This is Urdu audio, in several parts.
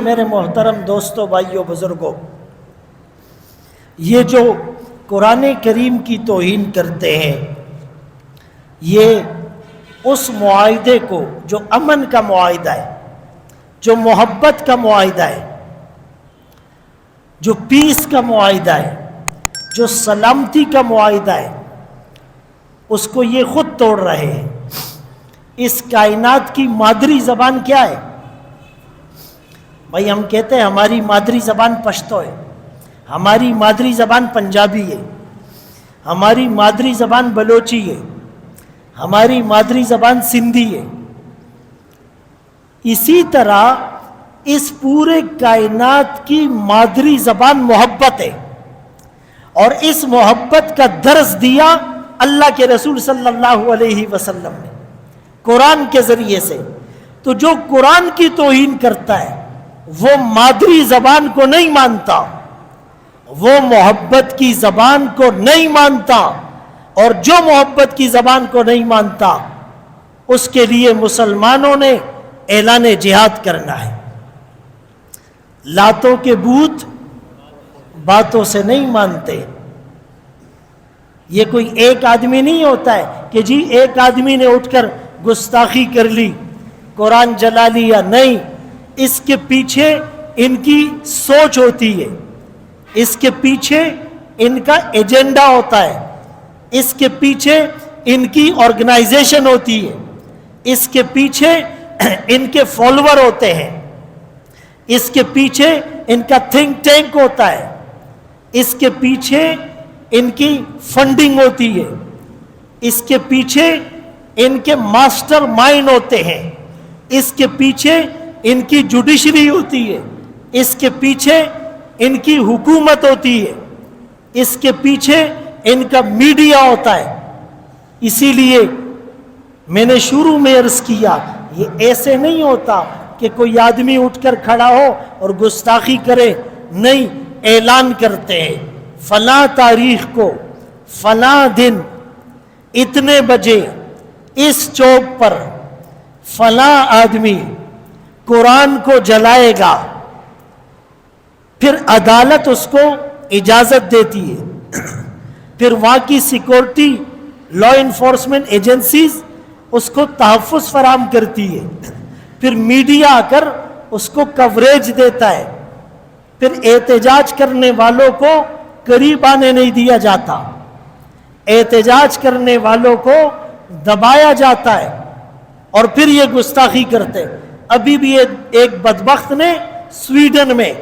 میرے محترم دوستوں، بھائیوں، بزرگوں، یہ جو قرآن کریم کی توہین کرتے ہیں، یہ اس معاہدے کو جو امن کا معاہدہ ہے، جو محبت کا معاہدہ ہے، جو پیس کا معاہدہ ہے، جو سلامتی کا معاہدہ ہے، اس کو یہ خود توڑ رہے ہیں۔ اس کائنات کی مادری زبان کیا ہے؟ بھائی ہم کہتے ہیں ہماری مادری زبان پشتو ہے، ہماری مادری زبان پنجابی ہے، ہماری مادری زبان بلوچی ہے، ہماری مادری زبان سندھی ہے۔ اسی طرح اس پورے کائنات کی مادری زبان محبت ہے، اور اس محبت کا درس دیا اللہ کے رسول صلی اللہ علیہ وسلم نے قرآن کے ذریعے سے۔ تو جو قرآن کی توہین کرتا ہے وہ مادری زبان کو نہیں مانتا، وہ محبت کی زبان کو نہیں مانتا، اور جو محبت کی زبان کو نہیں مانتا اس کے لیے مسلمانوں نے اعلان جہاد کرنا ہے۔ لاتوں کے بت باتوں سے نہیں مانتے۔ یہ کوئی ایک آدمی نہیں ہوتا ہے کہ جی ایک آدمی نے اٹھ کر گستاخی کر لی، قرآن جلا لیا، نہیں۔ اس کے پیچھے ان کی سوچ ہوتی ہے، اس کے پیچھے ان کا ایجنڈا ہوتا ہے، اس کے پیچھے ان کی آرگنائزیشن ہوتی ہے، اس کے پیچھے ان کے فالوور ہوتے ہیں، اس کے پیچھے ان کا تھنک ٹینک ہوتا ہے، اس کے پیچھے ان کی فنڈنگ ہوتی ہے، اس کے پیچھے ان کے ماسٹر مائنڈ ہوتے ہیں، اس کے پیچھے ان کی جوڈیشری ہوتی ہے، اس کے پیچھے ان کی حکومت ہوتی ہے، اس کے پیچھے ان کا میڈیا ہوتا ہے۔ اسی لیے میں نے شروع میں عرض کیا، یہ ایسے نہیں ہوتا کہ کوئی آدمی اٹھ کر کھڑا ہو اور گستاخی کرے، نہیں، اعلان کرتے ہیں فلاں تاریخ کو فلاں دن اتنے بجے اس چوک پر فلاں آدمی قرآن کو جلائے گا، پھر عدالت اس کو اجازت دیتی ہے، پھر وہاں کی سیکورٹی لا انفورسمنٹ ایجنسیز اس کو تحفظ فراہم کرتی ہے، پھر میڈیا آ کر اس کو کوریج دیتا ہے، پھر احتجاج کرنے والوں کو قریب آنے نہیں دیا جاتا، احتجاج کرنے والوں کو دبایا جاتا ہے، اور پھر یہ گستاخی کرتے۔ ابھی بھی ایک بدبخت نے سویڈن میں،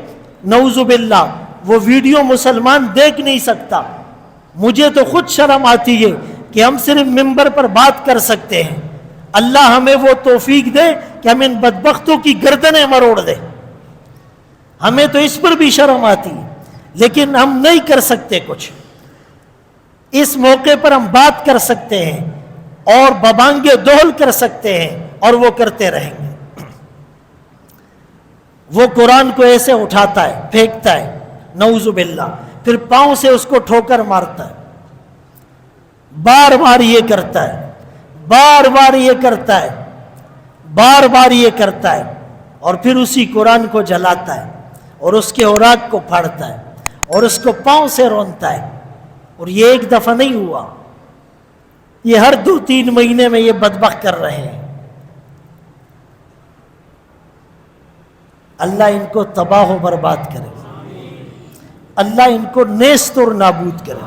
نعوذ باللہ، وہ ویڈیو مسلمان دیکھ نہیں سکتا۔ مجھے تو خود شرم آتی ہے کہ ہم صرف ممبر پر بات کر سکتے ہیں، اللہ ہمیں وہ توفیق دے کہ ہم ان بدبختوں کی گردنیں مروڑ دیں۔ ہمیں تو اس پر بھی شرم آتی ہے، لیکن ہم نہیں کر سکتے کچھ۔ اس موقع پر ہم بات کر سکتے ہیں اور ببانگے دہل کر سکتے ہیں، اور وہ کرتے رہیں گے۔ وہ قرآن کو ایسے اٹھاتا ہے، پھینکتا ہے، نعوذ باللہ، پھر پاؤں سے اس کو ٹھوکر مارتا ہے، بار بار یہ کرتا ہے، بار بار یہ کرتا ہے، بار بار یہ کرتا ہے، اور پھر اسی قرآن کو جلاتا ہے، اور اس کے اوراق کو پھاڑتا ہے، اور اس کو پاؤں سے رونتا ہے۔ اور یہ ایک دفعہ نہیں ہوا، یہ ہر 2-3 مہینے میں یہ بدبخت کر رہے ہیں۔ اللہ ان کو تباہ و برباد کرے، اللہ ان کو نیست اور نابود کرے۔